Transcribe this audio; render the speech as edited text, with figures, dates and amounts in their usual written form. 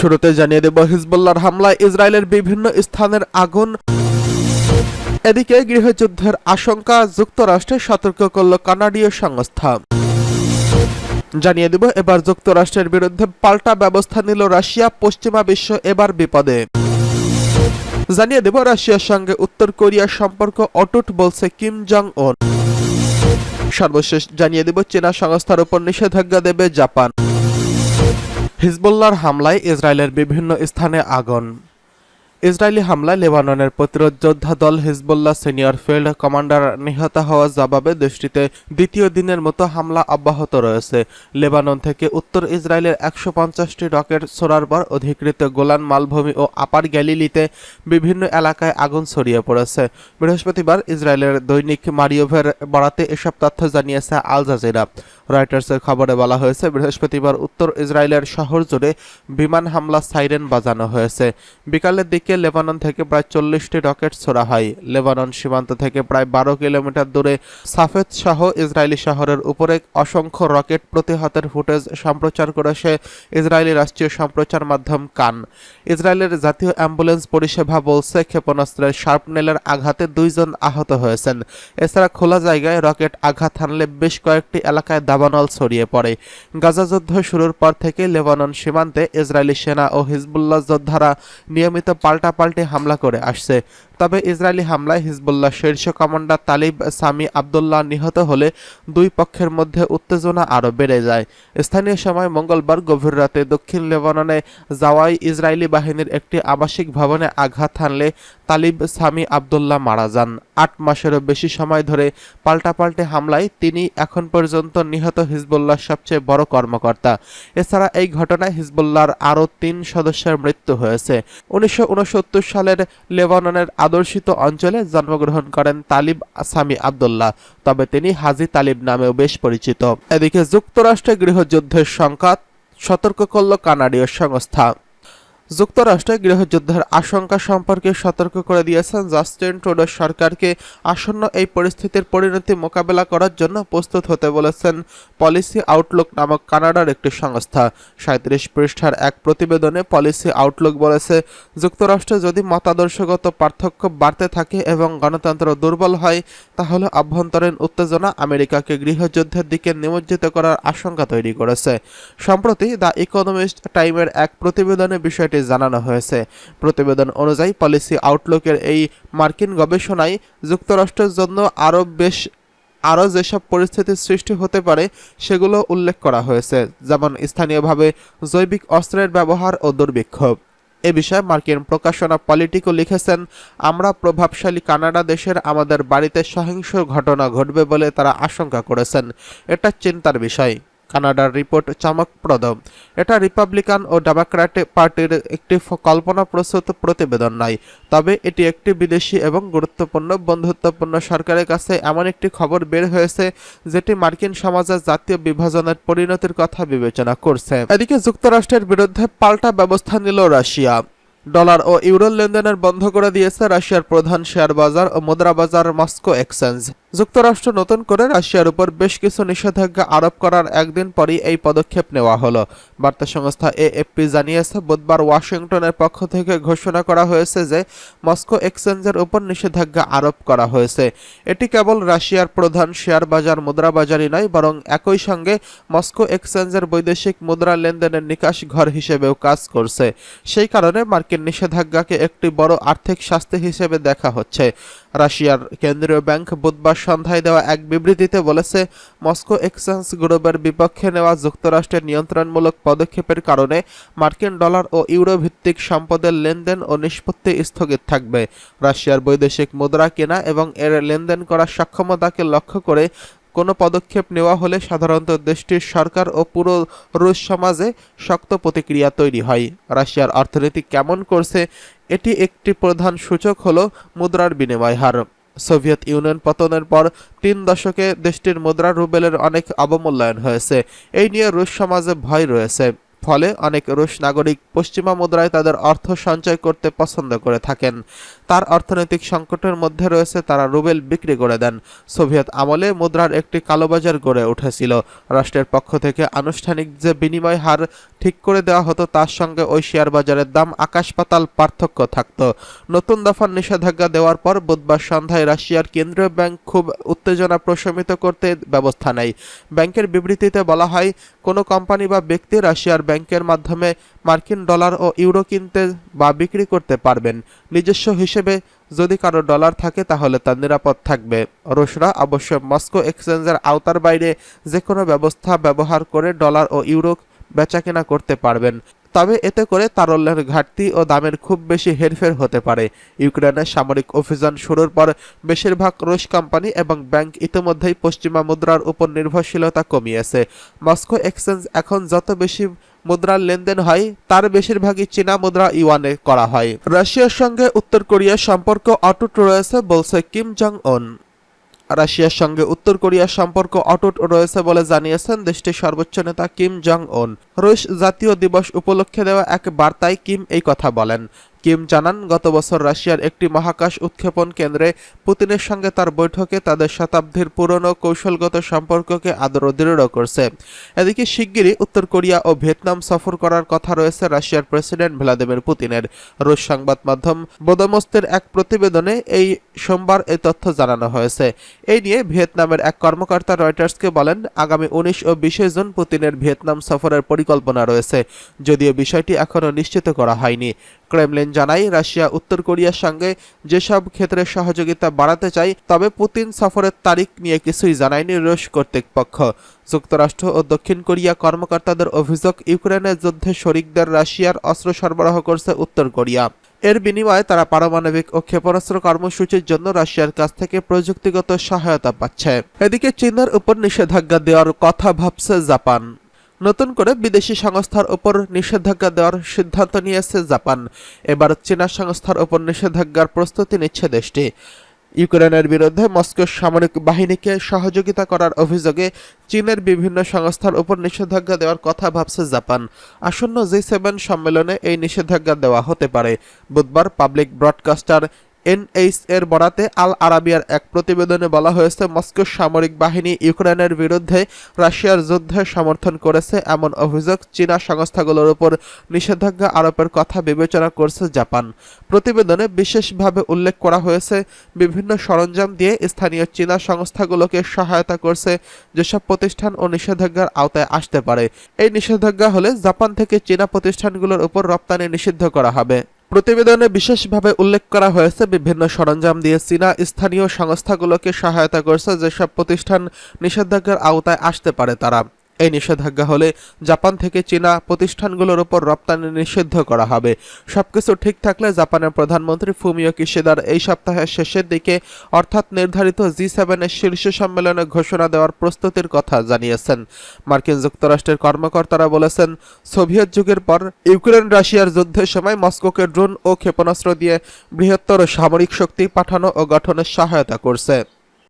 শুরুতে জানিয়ে দেব হিজবুল্লাহর হামলায় ইসরায়েলের বিভিন্ন স্থানের আগুন। এদিকে গৃহযুদ্ধের আশঙ্কা, যুক্তরাষ্ট্রে সতর্ক করল কানাডীয় সংস্থা। জানিয়ে দেব এবার যুক্তরাষ্ট্রের বিরুদ্ধে পাল্টা ব্যবস্থা নিল রাশিয়া, পশ্চিমা বিশ্ব এবার বিপদে। জানিয়ে দেব রাশিয়ার সঙ্গে উত্তর কোরিয়ার সম্পর্ক অটুট বলছে কিম জং উন। সর্বশেষ জানিয়ে দেব চীনা সংস্থার উপর নিষেধাজ্ঞা দেবে জাপান। হিজবুল্লাহর হামলায় ইসরায়েলের বিভিন্ন স্থানে আগুন। ইসরায়েলি হামলায় লেবাননের প্রতিরোধ যোদ্ধা দল হিজবুল্লাহ সিনিয়র ফিল্ড কমান্ডার নিহত হওয়ার জবাবে দেশটিতে দ্বিতীয় দিনের মতো হামলা অব্যাহত রয়েছে। লেবানন থেকে উত্তর ইসরায়েলের ১৫০টি রকেট ছোড়ার পর অধিকৃত গোলান মালভূমি ও আপার গ্যালিলিতে বিভিন্ন এলাকায় আগুন ছড়িয়ে পড়েছে। বৃহস্পতিবার ইসরায়েলের দৈনিক মারিয়োভের বরাতে এসব তথ্য জানিয়েছে আল জাজিরা। রয়টার্সের খবরে বলা হয়েছে, বৃহস্পতিবার উত্তর ইসরায়েলের শহর জুড়ে বিমান হামলা সাইরেন বাজানো হয়েছে। বিকালের দিকে লেবানন থেকে প্রায় ৪০টি রকেট ছোড়া হয়। লেবানন সীমান্ত থেকে প্রায় ১২ কিলোমিটার দূরে সাফেদ সহ ইসরায়েলি শহরের উপরে অসংখ্য রকেট প্রতিহতের ফুটেজ সম্প্রচার করেছে ইসরায়েলি রাষ্ট্রীয় সম্প্রচার মাধ্যম কান। ইসরায়েলের জাতীয় অ্যাম্বুলেন্স পরিষেবা বলছে, ক্ষেপণাস্ত্রের শার্পনেলের আঘাতে ২ জন আহত হয়েছেন। এছাড়া খোলা জায়গায় রকেট আঘাত হানলে বেশ কয়েকটি এলাকায় দাবানল ছড়িয়ে পড়ে। গাজা যুদ্ধ শুরুর পর থেকে লেবানন সীমান্তে ইসরায়েলি সেনা ও হিজবুল্লাহ যোদ্ধারা নিয়মিত পাল্টাপাল্টি হামলা করে আসছে। তবে ইসরায়েলি হামলায় হিজবুল্লাহ শীর্ষ কমান্ডার তালিব সামি আবদুল্লাহ নিহত হলে দুই পক্ষের মধ্যে উত্তেজনা আরও বেড়ে যায়। স্থানীয় সময় মঙ্গলবার গভীর রাতে দক্ষিণ লেবাননে জাওয়াই ইসরায়েলি বাহিনীর একটি আবাসিক ভবনে আঘাত হানলে তালিব সামি আবদুল্লাহ মারা যান। ৮ মাসেরও বেশি সময় ধরে পাল্টাপাল্টি হামলায় তিনি এখন পর্যন্ত নিহত হিজবুল্লাহর সবচেয়ে বড় কর্মকর্তা। এছাড়া এই ঘটনায় হিজবুল্লাহর আরও ৩ সদস্যের মৃত্যু হয়েছে। ১৯৬৯ সালের লেবাননের আদর্শিত অঞ্চলে জন্মগ্রহণ করেন তালিব সামি আবদুল্লাহ, তবে তিনি হাজি তালিব নামেও বেশ পরিচিত। এদিকে যুক্তরাষ্ট্রে গৃহযুদ্ধের শঙ্কা, সতর্ক করল কানাডীয় সংস্থা। যুক্তরাষ্ট্রে গৃহযুদ্ধের আশঙ্কা সম্পর্কে সতর্ক করে দিয়েছেন জাস্টিন ট্রুডো সরকারকে। আসন্ন এই পরিস্থিতির পরিণতি মোকাবেলা করার জন্য প্রস্তুত হতে বলেছেন পলিসি আউটলুক নামক কানাডার একটি সংস্থা। ৩৭ পৃষ্ঠার এক প্রতিবেদনে পলিসি আউটলুক বলেছে, যুক্তরাষ্ট্রে যদি মতাদর্শগত পার্থক্য বাড়তে থাকে এবং গণতন্ত্র দুর্বল হয়, তাহলে অভ্যন্তরীণ উত্তেজনা আমেরিকাকে গৃহযুদ্ধের দিকে নিমজ্জিত করার আশঙ্কা তৈরি করেছে। সম্প্রতি দ্য ইকোনমিস্ট টাইমের এক প্রতিবেদনে বিষয়টি জানানো হয়েছে। প্রতিবেদন অনুযায়ী পলিসি আউটলুকের এই মার্কিন গবেষণায় যুক্তরাষ্ট্রের জন্য আরও যেসব পরিস্থিতির সৃষ্টি হতে পারে সেগুলো উল্লেখ করা হয়েছে, যেমন স্থানীয়ভাবে জৈবিক অস্ত্রের ব্যবহার ও দুর্ভিক্ষ। এ বিষয়ে মার্কিন প্রকাশনা পলিটিকো লিখেছেন, আমরা প্রভাবশালী কানাডা দেশের আমাদের বাড়িতে সহিংস ঘটনা ঘটবে বলে তারা আশঙ্কা করেছেন। এটা চিন্তার বিষয়। কানাডার রিপোর্ট চমকপ্রদ। এটা রিপাবলিকান ও ডেমোক্র্যাট পার্টির একটি কল্পনাপ্রসূত প্রতিবেদন নয়, তবে এটি একটি বিদেশি এবং গুরুত্বপূর্ণ বন্ধুত্বপূর্ণ সরকারের কাছে এমন একটি খবর বের হয়েছে যেটি মার্কিন সমাজের জাতীয় বিভাজনের পরিণতির কথা বিবেচনা করছে। এদিকে যুক্তরাষ্ট্রের বিরুদ্ধে পাল্টা ব্যবস্থা নিল রাশিয়া। ডলার ও ইউরোর লেনদেনের বন্ধ করে দিয়েছে রাশিয়ার প্রধান শেয়ার বাজার ও মুদ্রা বাজার মস্কো এক্সচেঞ্জ। যুক্তরাষ্ট্র নতুন করে রাশিয়ার উপর বেশ কিছু নিষেধাজ্ঞা আরোপ করার একদিন পরই এই পদক্ষেপ নেওয়া হলো। বার্তা সংস্থা এএফপি জানিয়েছে, বুধবার ওয়াশিংটনের পক্ষ থেকে ঘোষণা করা হয়েছে যে মস্কো এক্সচেঞ্জের উপর নিষেধাজ্ঞা আরোপ করা হয়েছে। এটি কেবল রাশিয়ার প্রধান শেয়ার বাজার মুদ্রা বাজারই নয়, বরং একই সঙ্গে মস্কো এক্সচেঞ্জের বৈদেশিক মুদ্রা লেনদেনের নিকাশ ঘর হিসেবেও কাজ করছে। সেই কারণে মার্কিন নিষেধাজ্ঞাকে একটি বড় আর্থিক শাস্তি হিসেবে দেখা হচ্ছে। রাশিয়ার কেন্দ্রীয় ব্যাংক বুধবার সন্ধ্যায় দেওয়া এক বিবৃতিতে বলেছে, মস্কো এক্সচেঞ্জ গ্রুপের বিপক্ষে নেওয়া যুক্তরাষ্ট্রের নিয়ন্ত্রণমূলক পদক্ষেপের কারণে মার্কিন ডলার ও ইউরো ভিত্তিক সম্পদের লেনদেন ও নিষ্পত্তি স্থগিত থাকবে। রাশিয়ার বৈদেশিক মুদ্রা কেনা এবং এর লেনদেন করার সক্ষমতাকে লক্ষ্য করে কোনো পদক্ষেপ নেওয়া হলে সাধারণত দেশটির সরকার ও পুরো রুশ সমাজে শক্ত প্রতিক্রিয়া তৈরি হয়। রাশিয়ার অর্থনীতি কেমন করছে, এটি একটি প্রধান সূচক হলো মুদ্রার বিনিময় হার। সোভিয়েত ইউনিয়ন পতনের পর ৩ দশকে দেশটির মুদ্রা রুবেলের অনেক অবমূল্যায়ন হয়েছে। এই নিয়ে রুশ সমাজে ভয় রয়েছে। ফলে অনেক রুশ নাগরিক পশ্চিমা মুদ্রায় তাদের অর্থ সঞ্চয় করতে পছন্দ করে থাকেন। তার অর্থনৈতিক সংকটের মধ্যে রয়েছে তারা রুবেল বিক্রি করে দেন। সোভিয়েত আমলে মুদ্রার একটি কালোবাজার গড়ে উঠেছিল। রাষ্ট্রের পক্ষ থেকে আনুষ্ঠানিক যে বিনিময় হার ঠিক করে দেওয়া হতো তার সঙ্গে ওই শেয়ার বাজারের দাম আকাশ পাতাল পার্থক্য থাকত। নতুন দফার নিষেধাজ্ঞা দেওয়ার পর বুধবার সন্ধ্যায় রাশিয়ার কেন্দ্রীয় ব্যাংক খুব উত্তেজনা প্রশমিত করতে ব্যবস্থা নেয়। ব্যাংকের বিবৃতিতে বলা হয়, কোনো কোম্পানি বা ব্যক্তি রাশিয়ার ব্যাংকের মাধ্যমে মার্কিন ডলার ও ইউরো কিনতে বা বিক্রি করতে পারবেন। নিজস্ব হিসেবে যদি কারো ডলার থাকে তাহলে তা নিরাপদ থাকবে। রুশরা অবশ্য মস্কো এক্সচেঞ্জের আওতার বাইরে যে কোনো ব্যবস্থা ব্যবহার করে ডলার ও ইউরো বেচাকেনা করতে পারবেন। তবে এতে করে তারল্যের ঘাটতি ও দামের খুব বেশি হেরফের হতে পারে। ইউক্রেনের সামরিক অভিযান শুরুর পর বেশিরভাগ রুশ কোম্পানি এবং ব্যাংক ইতিমধ্যেই পশ্চিমা মুদ্রার উপর নির্ভরশীলতা কমিয়েছে। মস্কো এক্সচেঞ্জ এখন যত বেশি মুদ্রার লেনদেন হয় তার বেশিরভাগই চীনা মুদ্রা ইউয়ানে করা হয়। রাশিয়ার সঙ্গে উত্তর কোরিয়ার সম্পর্ক অটুট রয়েছে বলছে কিম জং উন। রাশিয়ার সঙ্গে উত্তর কোরিয়ার সম্পর্ক অটুট রয়েছে বলে জানিয়েছেন দেশটির সর্বোচ্চ নেতা কিম জং উন। রুশ জাতীয় দিবস উপলক্ষে দেওয়া এক বার্তায় কিম এই কথা বলেন। কিম জানান, গত বছর রাশিয়ার একটি মহাকাশ উৎক্ষেপণ কেন্দ্রে পুতিনের সঙ্গে তার বৈঠকে তাদের শতাব্দীর পুরনো কৌশলগত সম্পর্ককে আরও দৃঢ় করছে। এদিকে শিগগিরই উত্তর কোরিয়া ও ভিয়েতনাম সফর করার কথা রয়েছে রাশিয়ার প্রেসিডেন্ট ভ্লাদিমির পুতিনের। রুশ সংবাদ মাধ্যম বোদোমস্তের এক প্রতিবেদনে এই সোমবার এই তথ্য জানানো হয়েছে। এই নিয়ে ভিয়েতনামের এক কর্মকর্তা রয়টার্সকে বলেন, আগামী 19 ও 20 জুন পুতিনের ভিয়েতনাম সফরের পরিকল্পনা রয়েছে, যদিও বিষয়টি এখনও নিশ্চিত করা হয়নি। ক্রেমলিন জানায়, রাশিয়া উত্তর কোরিয়ার সঙ্গে যেসব ক্ষেত্রে সহযোগিতা বাড়াতে চায়, তবে পুতিন সফরের তারিখ নিয়ে কিছুই জানায়নি রুশ কর্তৃপক্ষ। যুক্তরাষ্ট্র ও দক্ষিণ কোরিয়া কর্মকর্তাদের অভিযোগ, ইউক্রেনের যুদ্ধে শরিকদের রাশিয়ার অস্ত্র সরবরাহ করছে উত্তর কোরিয়া। এর বিনিময়ে তারা পারমাণবিক ও ক্ষেপণাস্ত্র কর্মসূচির জন্য রাশিয়ার কাছ থেকে প্রযুক্তিগত সহায়তা পাচ্ছে। এদিকে চীনের উপর নিষেধাজ্ঞা দেওয়ার কথা ভাবছে জাপান। নতুন করে বিদেশি সংস্থার উপর নিষেধাজ্ঞা দেওয়ার সিদ্ধান্ত নিয়েছে জাপান। এবার চীনা সংস্থার উপর নিষেধাজ্ঞার প্রস্তুতি নিচ্ছে দেশটি। ইউক্রেনের বিরুদ্ধে মস্কোর সামরিক বাহিনীকে সহযোগিতা করার অভিযোগে চীনের বিভিন্ন সংস্থার উপর নিষেধাজ্ঞা দেওয়ার কথা ভাবছে জাপান। আসন্ন G7 সম্মেলনে এই নিষেধাজ্ঞা দেওয়া হতে পারে। বুধবার পাবলিক ব্রডকাস্টার NH এর বরাতে আল আরাবিয়ার এক প্রতিবেদনে বলা হয়েছে, মস্কোর সামরিক বাহিনী ইউক্রেনের বিরুদ্ধে রাশিয়ার যুদ্ধে সমর্থন করেছে এমন অভিযোগ চীনা সংস্থাগুলোর উপর নিষেধাজ্ঞা আরোপের কথা বিবেচনা করছে জাপান। প্রতিবেদনে বিশেষভাবে উল্লেখ করা হয়েছে, বিভিন্ন সরঞ্জাম দিয়ে স্থানীয় চীনা সংস্থাগুলোকে সহায়তা করছে যেসব প্রতিষ্ঠান ও নিষেধাজ্ঞার আওতায় আসতে পারে। এই নিষেধাজ্ঞা হলে জাপান থেকে চীনা প্রতিষ্ঠানগুলোর উপর রপ্তানি নিষিদ্ধ করা হবে। প্রতিবেদনে বিশেষভাবে উল্লেখ করা হয়েছে, বিভিন্ন সরঞ্জাম দিয়ে চীনা স্থানীয় সংস্থাগুলোকে সহায়তা করছে যেসব প্রতিষ্ঠান নিষেধাজ্ঞার আওতায় আসতে পারে তারা। এই নিষেধাজ্ঞা হলে জাপান থেকে চীনা প্রতিষ্ঠানগুলোর উপর রপ্তানি নিষিদ্ধ করা হবে। সবকিছু ঠিক থাকলে জাপানের প্রধানমন্ত্রী ফুমিও কিশিদার এই সপ্তাহের শেষের দিকে অর্থাৎ নির্ধারিত G7 এর শীর্ষ সম্মেলনে ঘোষণা দেওয়ার প্রস্তুতির কথা জানিয়েছেন। মার্কিন যুক্তরাষ্ট্রের কর্মকর্তারা বলেছেন, সোভিয়েত যুগের পর ইউক্রেন রাশিয়ার যুদ্ধের সময় মস্কোকে ড্রোন ও ক্ষেপণাস্ত্র দিয়ে বৃহত্তর সামরিক শক্তি পাঠানো ও গঠনের সহায়তা করছে।